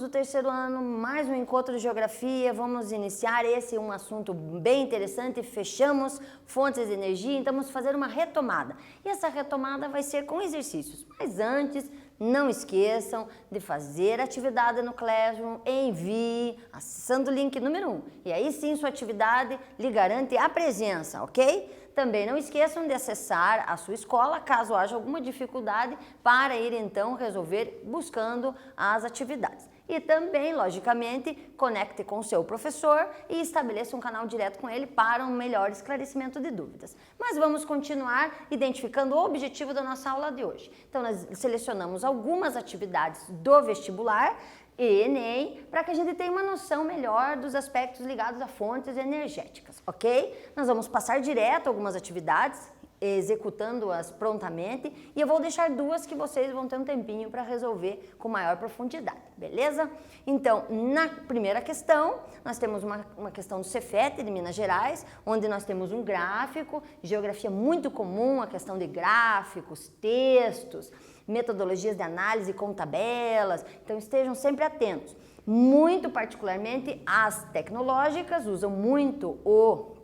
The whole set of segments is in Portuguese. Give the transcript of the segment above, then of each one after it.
do terceiro ano, mais um encontro de geografia, vamos iniciar, esse é um assunto bem interessante, fechamos fontes de energia, então vamos fazer uma retomada. E essa retomada vai ser com exercícios, mas antes, não esqueçam de fazer atividade no Classroom, envie, acessando o link número 1. E aí sim sua atividade lhe garante a presença, ok? Também não esqueçam de acessar a sua escola, caso haja alguma dificuldade, para ir então resolver buscando as atividades. E também, logicamente, conecte com o seu professor e estabeleça um canal direto com ele para um melhor esclarecimento de dúvidas. Mas vamos continuar identificando o objetivo da nossa aula de hoje. Então, nós selecionamos algumas atividades do vestibular e Enem, para que a gente tenha uma noção melhor dos aspectos ligados a fontes energéticas, ok? Nós vamos passar direto algumas atividades, executando-as prontamente, e eu vou deixar duas que vocês vão ter um tempinho para resolver com maior profundidade, beleza? Então, na primeira questão, nós temos uma questão do Cefet de Minas Gerais, onde nós temos um gráfico, geografia muito comum, a questão de gráficos, textos, metodologias de análise com tabelas, então estejam sempre atentos. Muito particularmente as tecnológicas usam muito o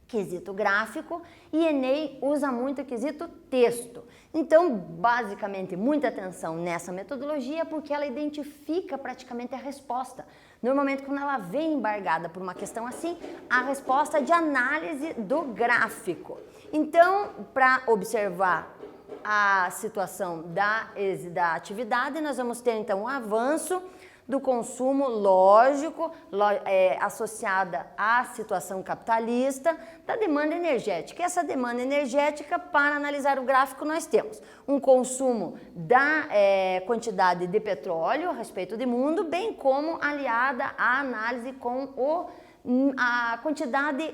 quesito gráfico e Enem usa muito o quesito texto. Então, basicamente, muita atenção nessa metodologia porque ela identifica praticamente a resposta. Normalmente, quando ela vem embargada por uma questão assim, a resposta é de análise do gráfico. Então, para observar a situação da atividade, nós vamos ter então um avanço do consumo lógico, associada à situação capitalista, da demanda energética. E essa demanda energética, para analisar o gráfico, nós temos um consumo da quantidade de petróleo a respeito do mundo, bem como aliada à análise com a quantidade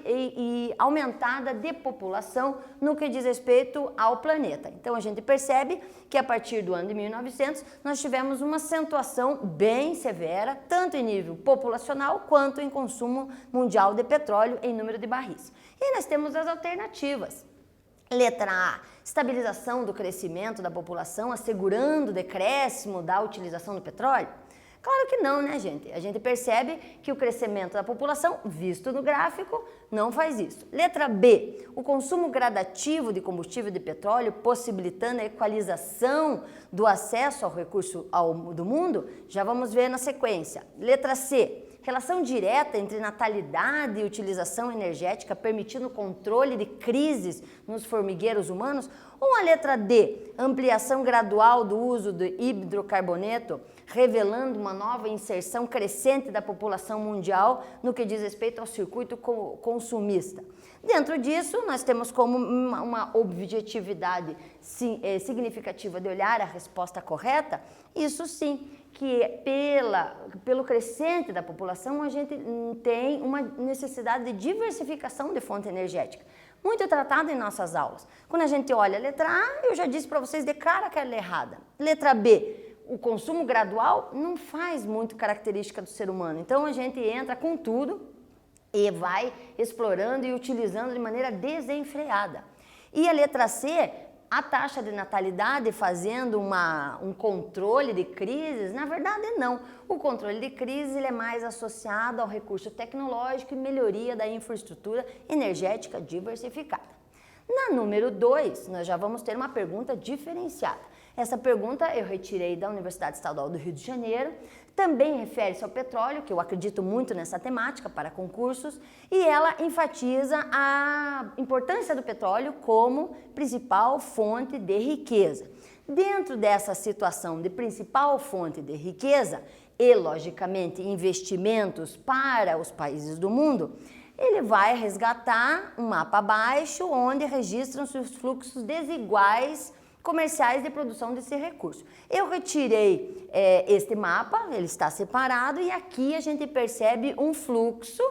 aumentada de população no que diz respeito ao planeta. Então, a gente percebe que a partir do ano de 1900, nós tivemos uma acentuação bem severa, tanto em nível populacional quanto em consumo mundial de petróleo em número de barris. E nós temos as alternativas. Letra A, estabilização do crescimento da população, assegurando o decréscimo da utilização do petróleo. Claro que não, né, gente? A gente percebe que o crescimento da população, visto no gráfico, não faz isso. Letra B, o consumo gradativo de combustível de petróleo, possibilitando a equalização do acesso ao recurso do mundo, já vamos ver na sequência. Letra C, relação direta entre natalidade e utilização energética, permitindo o controle de crises nos formigueiros humanos. Ou a letra D, ampliação gradual do uso do hidrocarboneto, revelando uma nova inserção crescente da população mundial no que diz respeito ao circuito consumista. Dentro disso, nós temos como uma objetividade significativa de olhar a resposta correta, isso sim, que pelo crescente da população, a gente tem uma necessidade de diversificação de fonte energética, muito tratada em nossas aulas. Quando a gente olha a letra A, eu já disse para vocês de cara que ela é errada. Letra B, o consumo gradual não faz muito característica do ser humano, então a gente entra com tudo e vai explorando e utilizando de maneira desenfreada. E a letra C, a taxa de natalidade fazendo um controle de crises, na verdade não. O controle de crises ele é mais associado ao recurso tecnológico e melhoria da infraestrutura energética diversificada. Na número 2, nós já vamos ter uma pergunta diferenciada. Essa pergunta eu retirei da Universidade Estadual do Rio de Janeiro, também refere-se ao petróleo, que eu acredito muito nessa temática para concursos, e ela enfatiza a importância do petróleo como principal fonte de riqueza. Dentro dessa situação de principal fonte de riqueza e, logicamente, investimentos para os países do mundo, ele vai resgatar um mapa abaixo onde registram-se os fluxos desiguais comerciais de produção desse recurso. Eu retirei este mapa, ele está separado e aqui a gente percebe um fluxo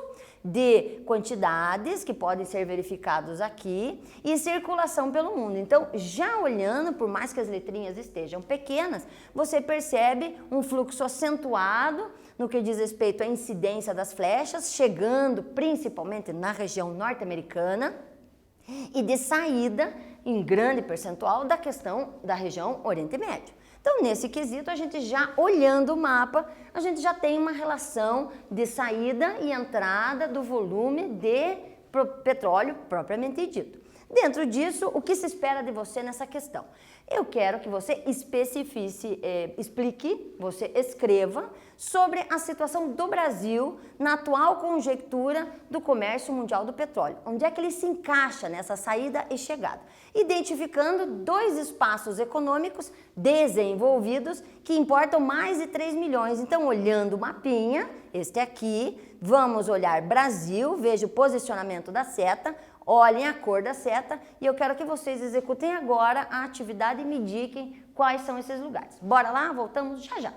de quantidades que podem ser verificados aqui e circulação pelo mundo. Então, já olhando, por mais que as letrinhas estejam pequenas, você percebe um fluxo acentuado no que diz respeito à incidência das flechas, chegando principalmente na região norte-americana, e de saída em grande percentual, da questão da região Oriente Médio. Então, nesse quesito, a gente já olhando o mapa, a gente já tem uma relação de saída e entrada do volume de petróleo propriamente dito. Dentro disso, o que se espera de você nessa questão? Eu quero que você explique, você escreva sobre a situação do Brasil na atual conjectura do comércio mundial do petróleo. Onde é que ele se encaixa nessa saída e chegada? Identificando 2 espaços econômicos desenvolvidos que importam mais de 3 milhões. Então, olhando o mapinha, este aqui, vamos olhar Brasil, veja o posicionamento da seta, olhem a cor da seta e eu quero que vocês executem agora a atividade e me indiquem quais são esses lugares. Bora lá? Voltamos já já.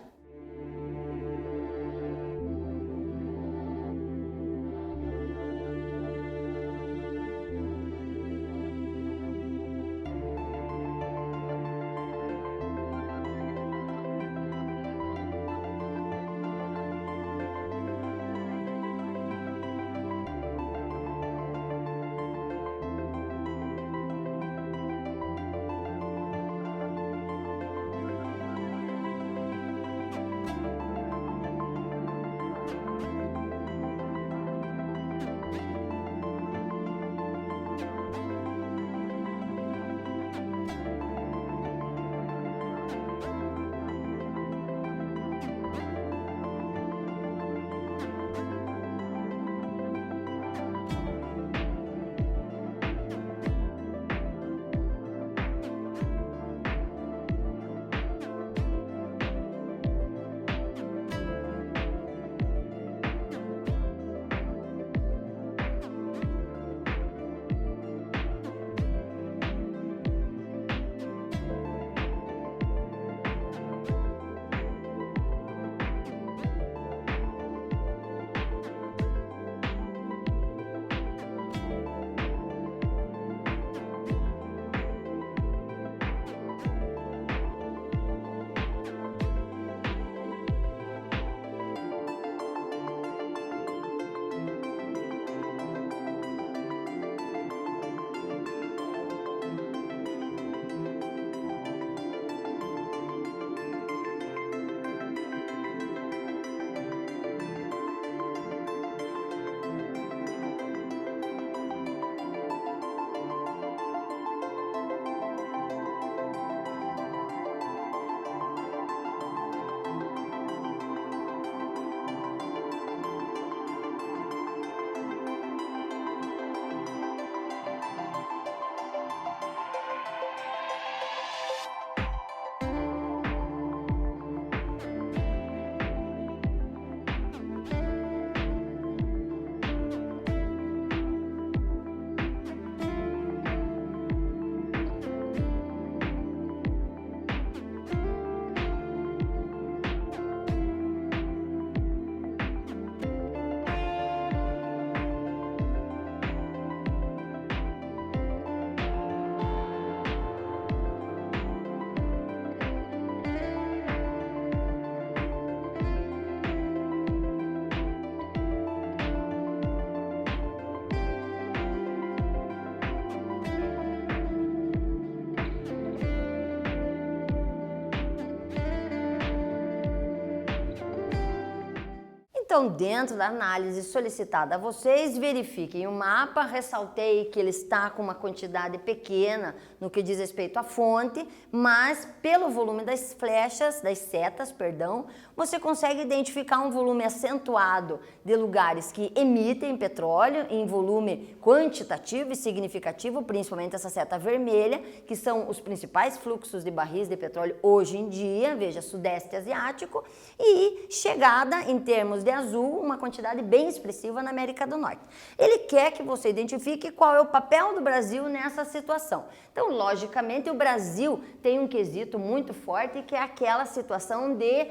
Então, dentro da análise solicitada a vocês, verifiquem o mapa, ressaltei que ele está com uma quantidade pequena no que diz respeito à fonte, mas pelo volume das flechas, das setas, perdão, você consegue identificar um volume acentuado de lugares que emitem petróleo em volume quantitativo e significativo, principalmente essa seta vermelha, que são os principais fluxos de barris de petróleo hoje em dia, veja, Sudeste Asiático, e chegada em termos de azul, uma quantidade bem expressiva na América do Norte. Ele quer que você identifique qual é o papel do Brasil nessa situação. Então, logicamente, o Brasil tem um quesito muito forte, que é aquela situação de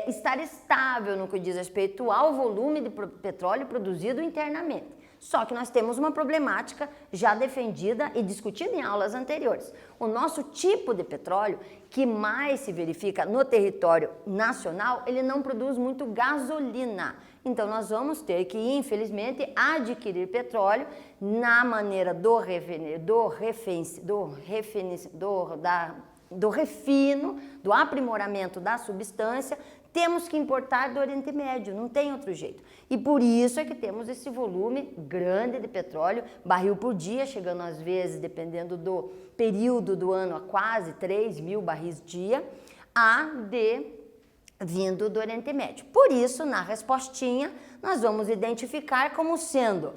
estar estável no que diz respeito ao volume de petróleo produzido internamente. Só que nós temos uma problemática já defendida e discutida em aulas anteriores. O nosso tipo de petróleo, que mais se verifica no território nacional, ele não produz muito gasolina. Então nós vamos ter que, infelizmente, adquirir petróleo na maneira do refino, do aprimoramento da substância. Temos que importar do Oriente Médio, não tem outro jeito. E por isso é que temos esse volume grande de petróleo, barril por dia, chegando às vezes, dependendo do período do ano, a quase 3.000 barris dia, vindo do Oriente Médio. Por isso, na respostinha, nós vamos identificar como sendo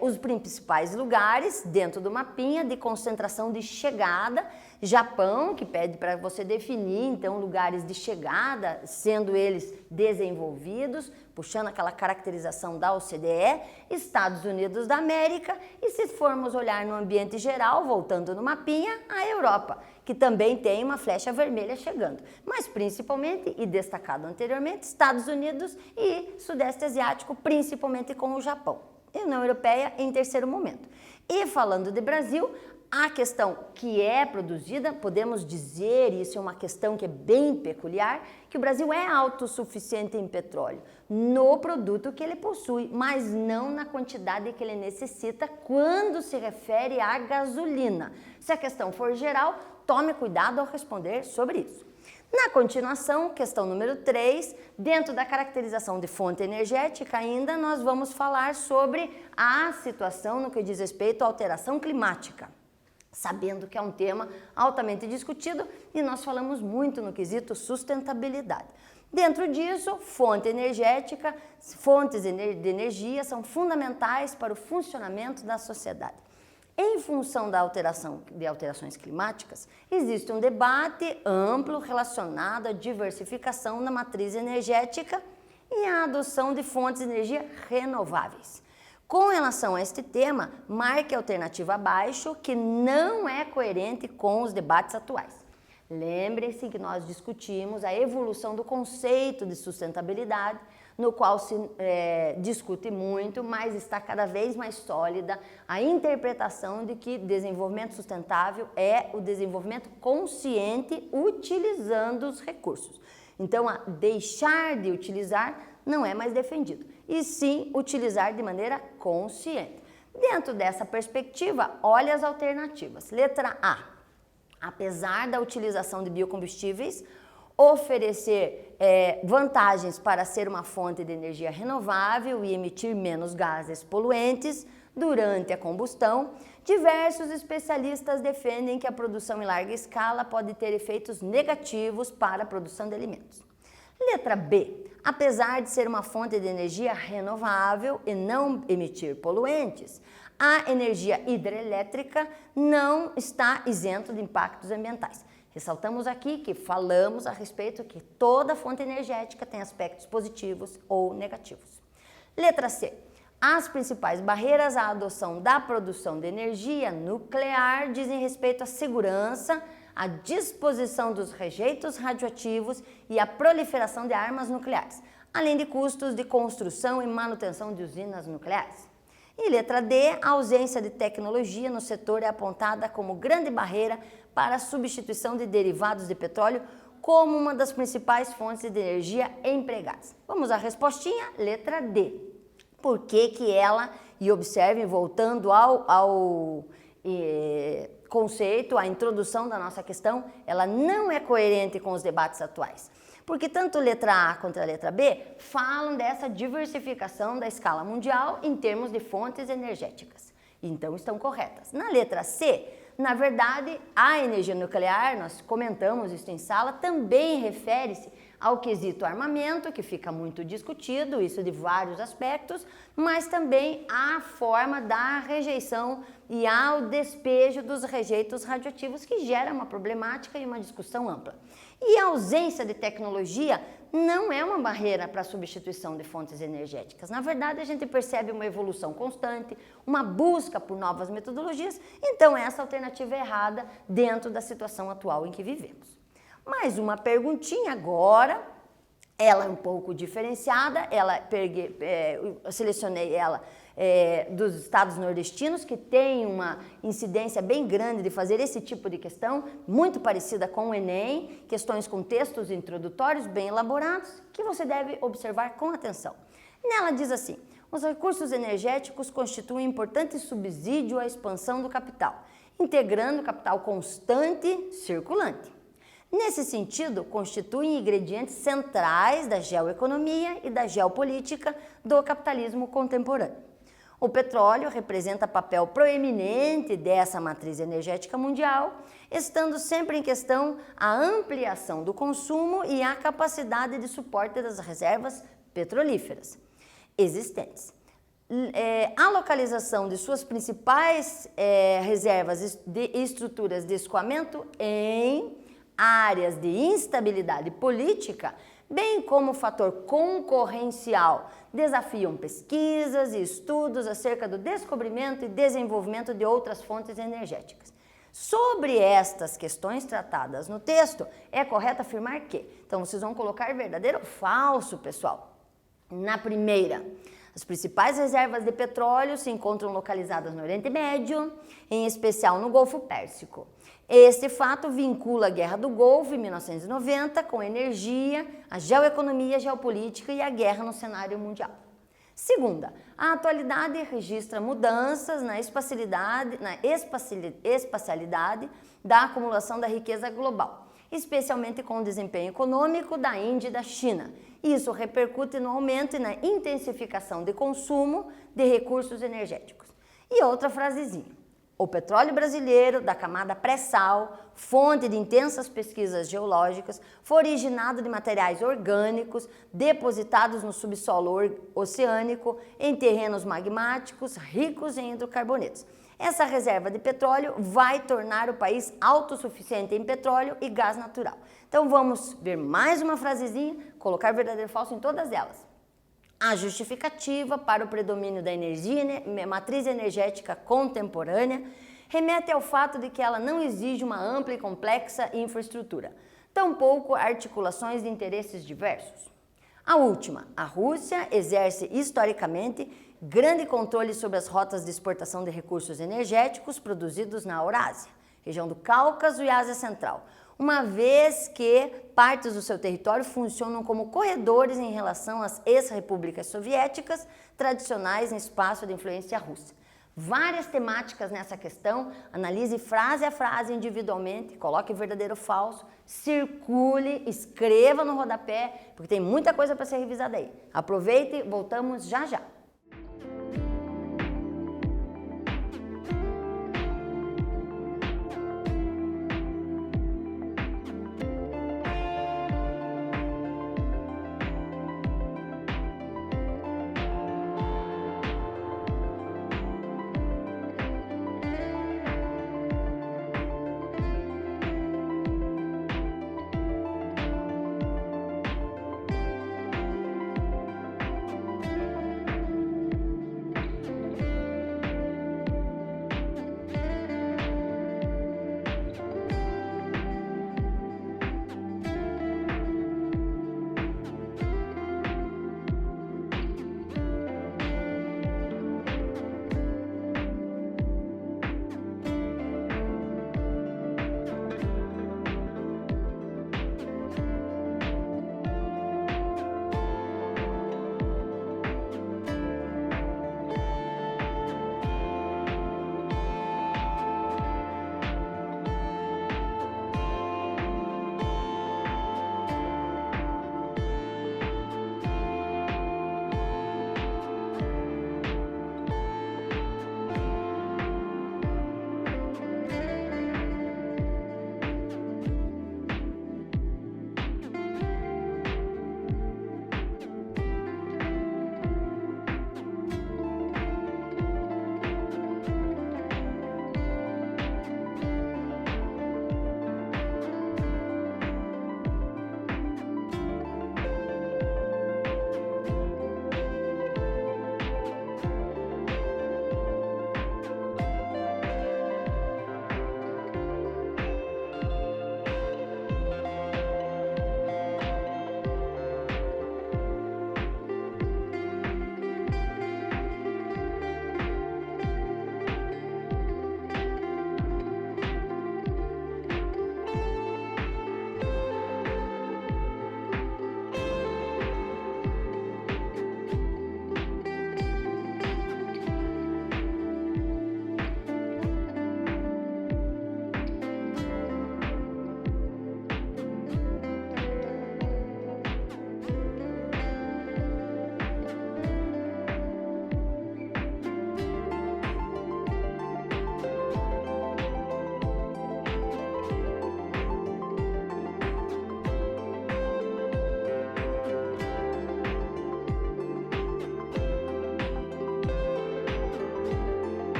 os principais lugares dentro do mapinha de concentração de chegada. Japão, que pede para você definir, então, lugares de chegada, sendo eles desenvolvidos, puxando aquela caracterização da OCDE, Estados Unidos da América, e se formos olhar no ambiente geral, voltando no mapinha, a Europa, que também tem uma flecha vermelha chegando, mas principalmente, e destacado anteriormente, Estados Unidos e Sudeste Asiático, principalmente com o Japão, e a União Europeia em terceiro momento. E falando de Brasil, a questão que é produzida, podemos dizer, isso é uma questão que é bem peculiar, que o Brasil é autossuficiente em petróleo, no produto que ele possui, mas não na quantidade que ele necessita quando se refere à gasolina. Se a questão for geral, tome cuidado ao responder sobre isso. Na continuação, questão número 3, dentro da caracterização de fonte energética ainda, nós vamos falar sobre a situação no que diz respeito à alteração climática, sabendo que é um tema altamente discutido e nós falamos muito no quesito sustentabilidade. Dentro disso, fonte energética, fontes de energia são fundamentais para o funcionamento da sociedade. Em função de alterações climáticas, existe um debate amplo relacionado à diversificação da matriz energética e à adoção de fontes de energia renováveis. Com relação a este tema, marque a alternativa abaixo, que não é coerente com os debates atuais. Lembrem-se que nós discutimos a evolução do conceito de sustentabilidade, no qual se discute muito, mas está cada vez mais sólida a interpretação de que desenvolvimento sustentável é o desenvolvimento consciente utilizando os recursos. Então, deixar de utilizar não é mais defendido, e sim utilizar de maneira consciente. Dentro dessa perspectiva, olha as alternativas. Letra A. Apesar da utilização de biocombustíveis oferecer vantagens para ser uma fonte de energia renovável e emitir menos gases poluentes durante a combustão, diversos especialistas defendem que a produção em larga escala pode ter efeitos negativos para a produção de alimentos. Letra B. Apesar de ser uma fonte de energia renovável e não emitir poluentes, a energia hidrelétrica não está isenta de impactos ambientais. Ressaltamos aqui que falamos a respeito que toda fonte energética tem aspectos positivos ou negativos. Letra C. As principais barreiras à adoção da produção de energia nuclear dizem respeito à segurança, à disposição dos rejeitos radioativos e à proliferação de armas nucleares, além de custos de construção e manutenção de usinas nucleares. E letra D, a ausência de tecnologia no setor é apontada como grande barreira para a substituição de derivados de petróleo como uma das principais fontes de energia empregadas. Vamos à respostinha, letra D. Por que ela, e observem, voltando ao conceito, à introdução da nossa questão, ela não é coerente com os debates atuais. Porque tanto a letra A quanto a letra B falam dessa diversificação da escala mundial em termos de fontes energéticas. Então, estão corretas. Na letra C, na verdade, a energia nuclear, nós comentamos isso em sala, também refere-se ao quesito armamento, que fica muito discutido, isso de vários aspectos, mas também à forma da rejeição e ao despejo dos rejeitos radioativos, que gera uma problemática e uma discussão ampla. E a ausência de tecnologia não é uma barreira para a substituição de fontes energéticas. Na verdade, a gente percebe uma evolução constante, uma busca por novas metodologias, então essa alternativa é errada dentro da situação atual em que vivemos. Mais uma perguntinha agora, ela é um pouco diferenciada, eu selecionei ela dos estados nordestinos, que tem uma incidência bem grande de fazer esse tipo de questão, muito parecida com o Enem, questões com textos introdutórios bem elaborados, que você deve observar com atenção. Nela diz assim: os recursos energéticos constituem um importante subsídio à expansão do capital, integrando o capital constante circulante. Nesse sentido, constituem ingredientes centrais da geoeconomia e da geopolítica do capitalismo contemporâneo. O petróleo representa papel proeminente dessa matriz energética mundial, estando sempre em questão a ampliação do consumo e a capacidade de suporte das reservas petrolíferas existentes. A localização de suas principais reservas de estruturas de escoamento em áreas de instabilidade política, bem como o fator concorrencial, desafiam pesquisas e estudos acerca do descobrimento e desenvolvimento de outras fontes energéticas. Sobre estas questões tratadas no texto, é correto afirmar que, então vocês vão colocar verdadeiro ou falso, pessoal. Na primeira, as principais reservas de petróleo se encontram localizadas no Oriente Médio, em especial no Golfo Pérsico. Este fato vincula a Guerra do Golfo, em 1990, com a energia, a geoeconomia, a geopolítica e a guerra no cenário mundial. Segunda, a atualidade registra mudanças na espacialidade da acumulação da riqueza global, especialmente com o desempenho econômico da Índia e da China. Isso repercute no aumento e na intensificação de consumo de recursos energéticos. E outra frasezinha: o petróleo brasileiro, da camada pré-sal, fonte de intensas pesquisas geológicas, foi originado de materiais orgânicos depositados no subsolo oceânico em terrenos magmáticos ricos em hidrocarbonetos. Essa reserva de petróleo vai tornar o país autossuficiente em petróleo e gás natural. Então vamos ver mais uma frasezinha, colocar verdadeiro ou falso em todas elas. A justificativa para o predomínio da energia, matriz energética contemporânea, remete ao fato de que ela não exige uma ampla e complexa infraestrutura, tampouco articulações de interesses diversos. A última, a Rússia exerce historicamente grande controle sobre as rotas de exportação de recursos energéticos produzidos na Eurásia, região do Cáucaso e Ásia Central, uma vez que partes do seu território funcionam como corredores em relação às ex-repúblicas soviéticas tradicionais em espaço de influência russa. Várias temáticas nessa questão, analise frase a frase individualmente, coloque verdadeiro ou falso, circule, escreva no rodapé, porque tem muita coisa para ser revisada aí. Aproveite, voltamos já já.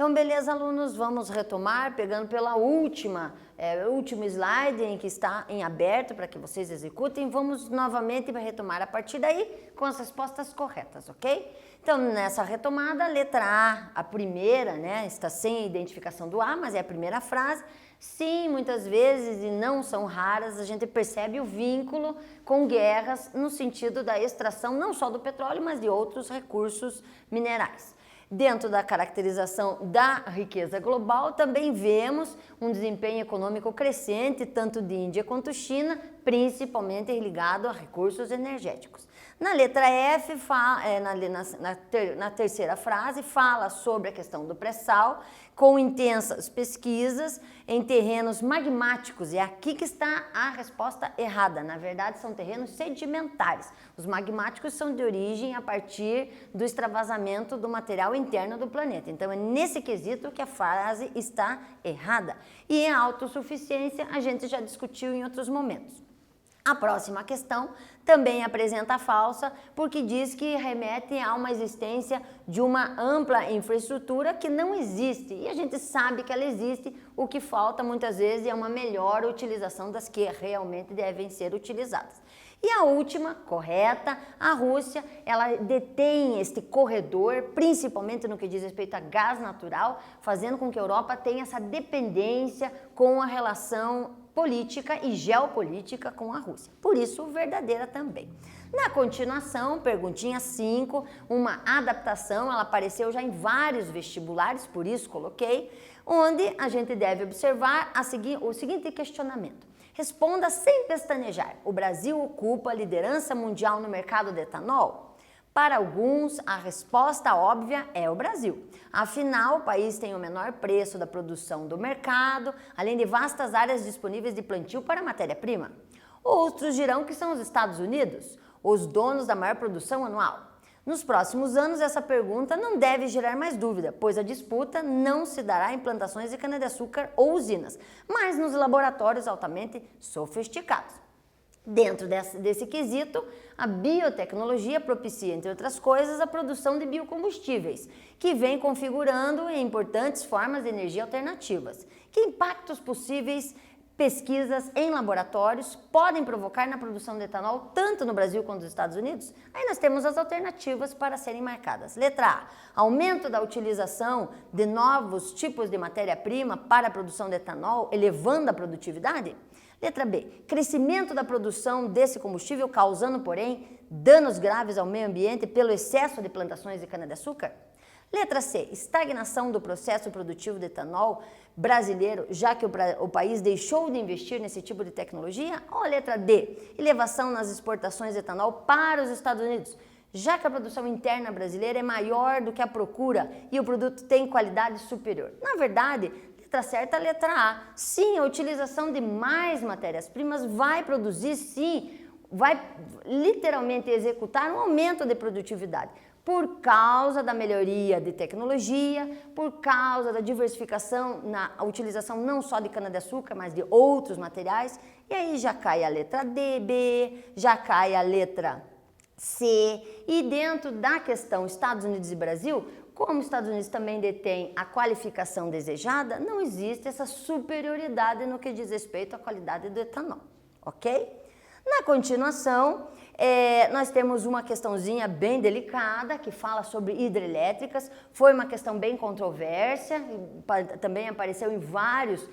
Então, beleza, alunos, vamos retomar, pegando pela último slide em que está em aberto para que vocês executem. Vamos novamente retomar a partir daí com as respostas corretas, ok? Então, nessa retomada, a letra A primeira, né, está sem a identificação do A, mas é a primeira frase. Sim, muitas vezes, e não são raras, a gente percebe o vínculo com guerras no sentido da extração não só do petróleo, mas de outros recursos minerais. Dentro da caracterização da riqueza global, também vemos um desempenho econômico crescente, tanto de Índia quanto China, principalmente ligado a recursos energéticos. Na letra F, na terceira frase, fala sobre a questão do pré-sal, com intensas pesquisas em terrenos magmáticos. E é aqui que está a resposta errada. Na verdade, são terrenos sedimentares. Os magmáticos são de origem a partir do extravasamento do material interno do planeta. Então, é nesse quesito que a frase está errada. E a autossuficiência a gente já discutiu em outros momentos. A próxima questão também apresenta a falsa, porque diz que remete a uma existência de uma ampla infraestrutura que não existe. E a gente sabe que ela existe, o que falta muitas vezes é uma melhor utilização das que realmente devem ser utilizadas. E a última, correta, a Rússia, ela detém este corredor, principalmente no que diz respeito a gás natural, fazendo com que a Europa tenha essa dependência com a relação política e geopolítica com a Rússia. Por isso, verdadeira também. Na continuação, perguntinha 5, uma adaptação, ela apareceu já em vários vestibulares, por isso coloquei, onde a gente deve observar o seguinte questionamento. Responda sem pestanejar. O Brasil ocupa a liderança mundial no mercado de etanol? Para alguns, a resposta óbvia é o Brasil. Afinal, o país tem o menor preço da produção do mercado, além de vastas áreas disponíveis de plantio para matéria-prima. Outros dirão que são os Estados Unidos, os donos da maior produção anual. Nos próximos anos, essa pergunta não deve gerar mais dúvida, pois a disputa não se dará em plantações de cana-de-açúcar ou usinas, mas nos laboratórios altamente sofisticados. Dentro desse quesito, a biotecnologia propicia, entre outras coisas, a produção de biocombustíveis, que vem configurando em importantes formas de energia alternativas. Que impactos possíveis pesquisas em laboratórios podem provocar na produção de etanol, tanto no Brasil quanto nos Estados Unidos? Aí nós temos as alternativas para serem marcadas. Letra A, aumento da utilização de novos tipos de matéria-prima para a produção de etanol, elevando a produtividade? Letra B, crescimento da produção desse combustível, causando, porém, danos graves ao meio ambiente pelo excesso de plantações de cana-de-açúcar? Letra C, estagnação do processo produtivo de etanol brasileiro, já que o país deixou de investir nesse tipo de tecnologia? Ou a letra D, elevação nas exportações de etanol para os Estados Unidos, já que a produção interna brasileira é maior do que a procura e o produto tem qualidade superior? Na verdade, letra certa, a letra A. Sim, a utilização de mais matérias-primas vai produzir, sim, vai literalmente executar um aumento de produtividade. Por causa da melhoria de tecnologia, por causa da diversificação na utilização não só de cana-de-açúcar, mas de outros materiais. E aí já cai a letra D, B, já cai a letra C. E dentro da questão Estados Unidos e Brasil, como os Estados Unidos também detêm a qualificação desejada, não existe essa superioridade no que diz respeito à qualidade do etanol, ok? Na continuação, nós temos uma questãozinha bem delicada que fala sobre hidrelétricas. Foi uma questão bem controversa, também apareceu em vários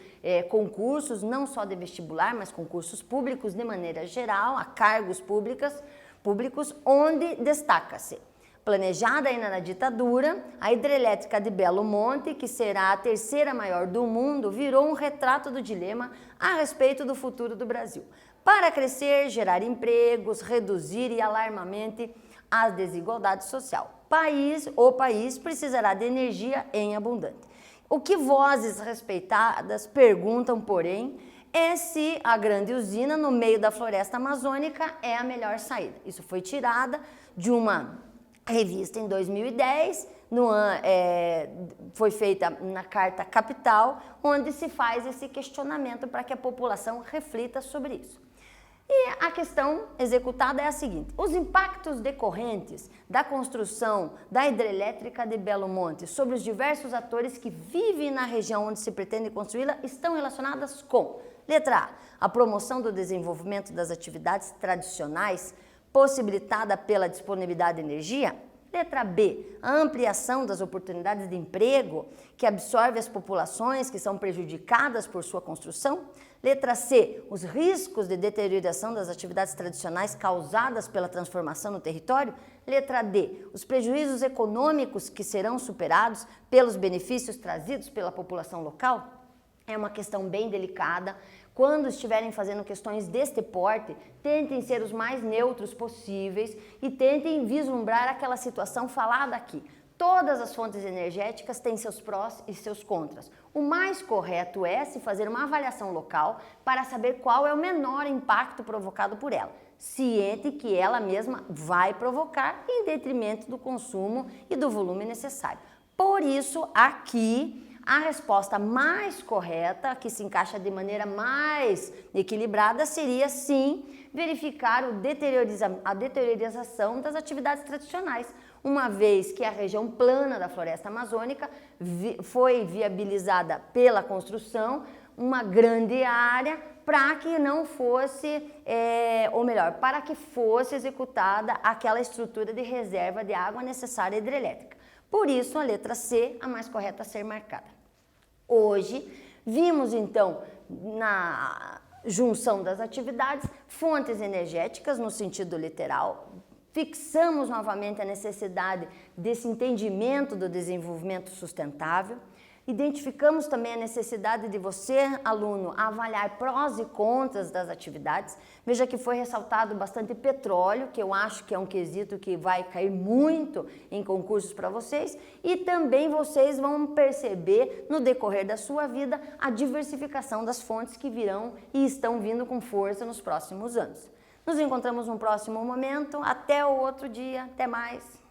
concursos, não só de vestibular, mas concursos públicos de maneira geral, a cargos públicos, onde destaca-se: planejada ainda na ditadura, a hidrelétrica de Belo Monte, que será a terceira maior do mundo, virou um retrato do dilema a respeito do futuro do Brasil. Para crescer, gerar empregos, reduzir alarmamente a desigualdade social. O país precisará de energia em abundante. O que vozes respeitadas perguntam, porém, é se a grande usina no meio da floresta amazônica é a melhor saída. Isso foi tirada de uma revista em 2010, foi feita na Carta Capital, onde se faz esse questionamento para que a população reflita sobre isso. E a questão executada é a seguinte: os impactos decorrentes da construção da hidrelétrica de Belo Monte sobre os diversos atores que vivem na região onde se pretende construí-la estão relacionadas com: letra A, a promoção do desenvolvimento das atividades tradicionais possibilitada pela disponibilidade de energia. Letra B, a ampliação das oportunidades de emprego que absorve as populações que são prejudicadas por sua construção. Letra C, os riscos de deterioração das atividades tradicionais causadas pela transformação no território. Letra D, os prejuízos econômicos que serão superados pelos benefícios trazidos pela população local. É uma questão bem delicada. Quando estiverem fazendo questões deste porte, tentem ser os mais neutros possíveis e tentem vislumbrar aquela situação falada aqui. Todas as fontes energéticas têm seus prós e seus contras. O mais correto é se fazer uma avaliação local para saber qual é o menor impacto provocado por ela, ciente que ela mesma vai provocar em detrimento do consumo e do volume necessário. Por isso, aqui, a resposta mais correta, que se encaixa de maneira mais equilibrada, seria sim verificar a deteriorização das atividades tradicionais, uma vez que a região plana da floresta amazônica foi viabilizada pela construção uma grande área para que não fosse, para que fosse executada aquela estrutura de reserva de água necessária hidrelétrica. Por isso, a letra C, a mais correta a ser marcada. Hoje, vimos então na junção das atividades fontes energéticas no sentido literal, fixamos novamente a necessidade desse entendimento do desenvolvimento sustentável, identificamos também a necessidade de você, aluno, avaliar prós e contras das atividades. Veja que foi ressaltado bastante petróleo, que eu acho que é um quesito que vai cair muito em concursos para vocês, e também vocês vão perceber no decorrer da sua vida a diversificação das fontes que virão e estão vindo com força nos próximos anos. Nos encontramos no próximo momento. Até o outro dia. Até mais.